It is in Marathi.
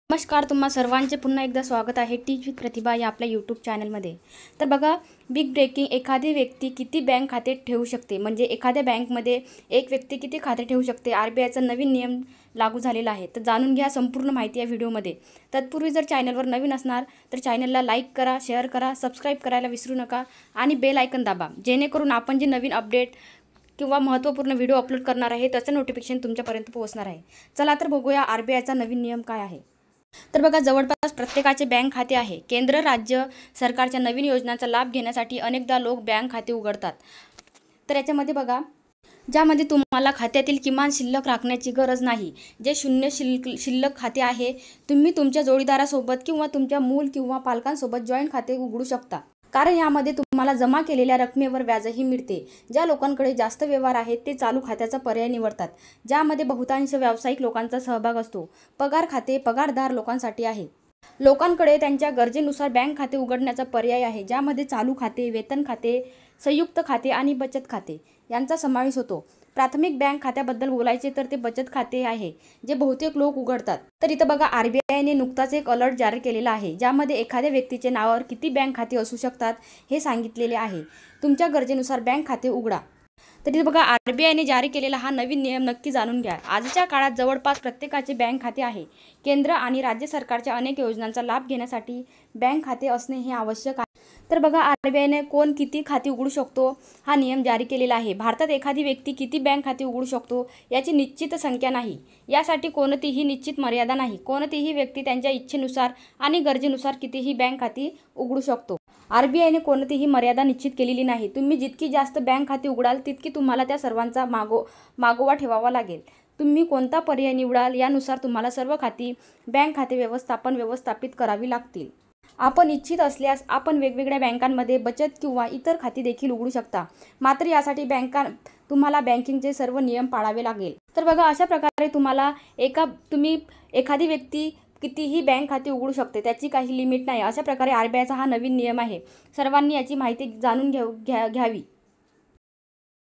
नमस्कार, तुम्हा सर्वांचे पुन्हा एकदा स्वागत आहे टीच विथ प्रतिभा या आपल्या यूट्यूब चॅनलमध्ये। तर बघा, बिग ब्रेकिंग, एखादी व्यक्ती किती बँक खाते ठेवू शकते, म्हणजे एखाद्या बँकमध्ये एक व्यक्ती किती खाते ठेवू शकते, RBIचा नवीन नियम लागू झालेला आहे। तर जाणून घ्या संपूर्ण माहिती या व्हिडिओमध्ये। तत्पूर्वी जर चॅनलवर नवीन असणार तर चॅनलला लाईक करा, शेअर करा, सबस्क्राईब करायला विसरू नका आणि बेल आयकन दाबा, जेणेकरून आपण जे नवीन अपडेट किंवा महत्त्वपूर्ण व्हिडिओ अपलोड करणार आहे त्याचं नोटिफिकेशन तुमच्यापर्यंत पोहोचणार आहे। चला तर बघूया RBIचा नवीन नियम काय आहे। तर बघा, जवळपास प्रत्येकाचे बँक खाते आहे। केंद्र राज्य सरकारच्या नवीन योजनांचा लाभ घेण्यासाठी अनेकदा लोक बँक खाते उघडतात। तर याच्यामध्ये बघा, ज्यामध्ये तुम्हाला खात्यातील किमान शिल्लक राखण्याची गरज नाही, जे शून्य शिल्लक खाते आहे, तुम्ही तुमच्या जोडीदारासोबत किंवा तुमच्या मूल किंवा पालकांसोबत जॉईंट खाते उघडू शकता, कारण यामध्ये तुम्हाला जमा केलेल्या रकमेवर व्याजही मिळते। ज्या लोकांकडे जास्त व्यवहार आहेत ते चालू खात्याचा पर्याय निवडतात, ज्यामध्ये बहुतांश व्यावसायिक लोकांचा सहभाग असतो। पगार खाते पगारदार लोकांसाठी आहे। लोकांकडे त्यांच्या गरजेनुसार बँक खाते उघडण्याचा पर्याय आहे, ज्यामध्ये चालू खाते, वेतन खाते, संयुक्त खाते आणि बचत खाते यांचा समावेश होतो। प्राथमिक बँक खात्याबद्दल बोलायचे तर ते बचत खाते आहे, जे बहुतेक लोक उघडतात। तर इथं बघा, RBIने नुकताच एक अलर्ट जारी केलेला आहे, ज्यामध्ये एखाद्या व्यक्तीच्या नावावर किती बँक खाते असू शकतात हे सांगितलेले आहे। तुमच्या गरजेनुसार बँक खाते उघडा। तर इथे बघा, RBIने जारी केलेला हा नवीन नियम नक्की जाणून घ्या। आजच्या काळात जवळपास प्रत्येकाचे बँक खाते आहे। केंद्र आणि राज्य सरकारच्या अनेक योजनांचा लाभ घेण्यासाठी बँक खाते असणे हे आवश्यक आहे। तर बघा, RBIने कोण किती खाती उघडू शकतो हा नियम जारी केलेला आहे। भारतात एखादी व्यक्ती किती बँक खाते उघडू शकतो याची निश्चित संख्या नाही, यासाठी कोणतीही निश्चित मर्यादा नाही। कोणतीही व्यक्ती त्यांच्या इच्छेनुसार आणि गरजेनुसार कितीही बँक खाती उघडू शकतो। RBIने कोणतीही मर्यादा निश्चित केलेली नाही। तुम्ही जितकी जास्त बँक खाती उघडाल तितकी तुम्हाला त्या सर्वांचा मागोवा ठेवावा लागेल। तुम्ही कोणता पर्याय निवडाल यानुसार तुम्हाला सर्व खाती बँक खाते व्यवस्थापित करावी लागतील। आपण इच्छित असल्यास आपण वेगवेगळ्या बँकांमध्ये बचत किंवा इतर खाती देखील उघडू शकता, मात्र यासाठी तुम्हाला बँकिंगचे सर्व नियम पाळावे लागेल। तर बघा, अशा प्रकारे तुम्ही एखादी व्यक्ती कितीही बँक खाते उघडू शकते, त्याची काही लिमिट नाही। अशा प्रकारे RBIचा हा नवीन नियम आहे। सर्वांनी याची माहिती जाणून घ्यावी।